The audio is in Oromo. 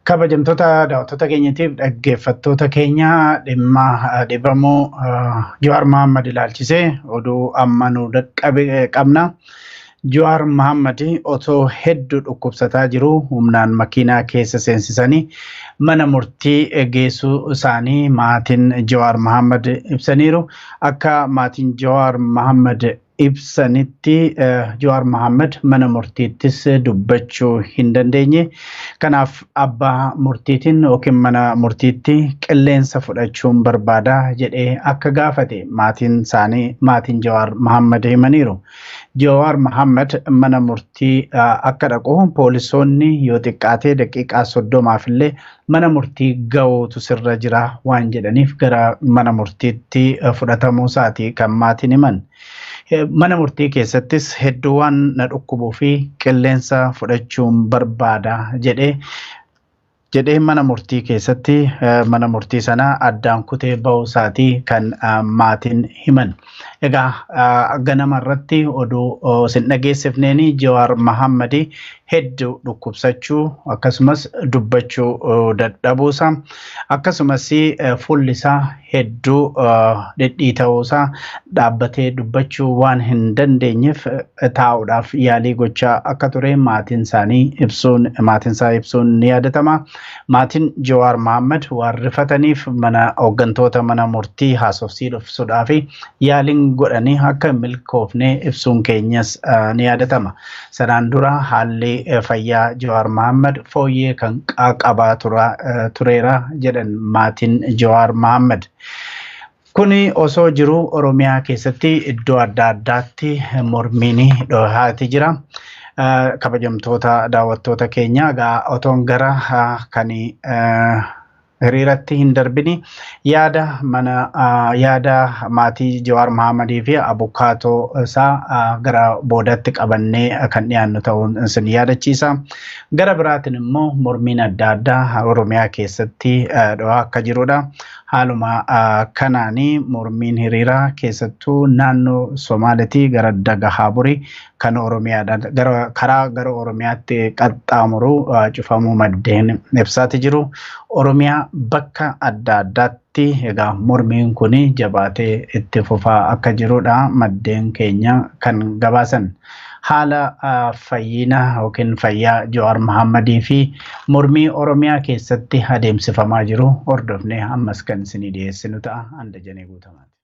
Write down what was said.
Kabajamtoota daawwattoota keenyatiif dhaggeeffattoota keenya dhimma dhibamuu Jawar Mohammad ilaalchisee oduu amma nu qabna. Jawar Mohammad otoo hedduu dhukkubsataa jiru humnaan makiinaa keessa seensisanii mana murtii geessuu isaanii maatiin Jawar Mohammad ibsaniiru. Akka maatiin Jawar Mohammad ibsanitti Jawar Mohammad mana murtiittis dubbachuu hin dandeenye. Kanaaf abbaa murtiitiin yookiin mana murtiitti qilleensa fudhachuun barbaada jedhee akka gaafate maatiin Jawar Mohammad himaniiru. Jawar Mohammad mana murtii akka dhaqu poolisoonni yoo xiqqaate daqiiqaa 30 illee mana murtii ga'uutu sirra jira waan jedhaniif gara mana murtiitti fudhatamuu isaati kan maatiin himan. Mana murtii keessattis hedduu waan na dhukkubuu fi qilleensa fudhachuun barbaada jedhee mana murtii keessatti mana murtii sana addaan kutee ba'uu isaati kan maatiin himan. Egaa ganama irratti oduu sin dhageessifneeni Jawar Mohammad hedduu dhukkubsachuu akkasumas dubbachuu dadhabuusaa akkasumas fuulli isaa hedduu dhidhiita'uusaa dhaabbatee dubbachuu waan hin dandeenyeef taa'uudhaaf yaalii gochaa akka ture maatiin isaa ibsuun ni yaadatama. Maatiin Jawar Mohammad waan rifataniif hooggantoota mana murtii haasofsiisuudhaaf yaaliin godhanii akka milkoofne ibsuun keenyas ni yaadatama. Sanaan dura haalli fayyaa Jawar Mohammad fooyyee kan qabaa tureera jedhan maatiin Jawar Mohammad. Kuni osoo jiru Oromiyaa keessatti iddoo adda addaatti mormiin dhohaati jira. Kabajamtoota daawwattoota keenya egaa otoon gara kan hiriiratti hin darbini yaada maatii Jawar Mohammadii fi abukaatoo isaa gara boodatti qabannee kan dhiyaannu ta'uun isin yaadachiisa. Gara biraatiin immoo mormiin adda addaa Oromiyaa keessatti dhohaa akka jirudha. Haaluma kanaanii mormiin hiriiraa keessattuu naannoo Somaaliitii gara Dagahaaburii kan Oromiyaadhaan karaa gara Oromiyaatti qaxxaamuru cufamuu maddeen ibsaati jiru. Oromiyaa bakka adda addaatti egaa mormiin kun jabaatee itti fufaa akka jirudha maddeen keenya kan gabaasan. Haala fayyina yookiin fayyaa Jawar Mohammadii fi mormii Oromiyaa keessatti adeemsifamaa jiru hordofnee ammas kan isinii dhiyeessinu ta'a. Anda Janee Guutamaati.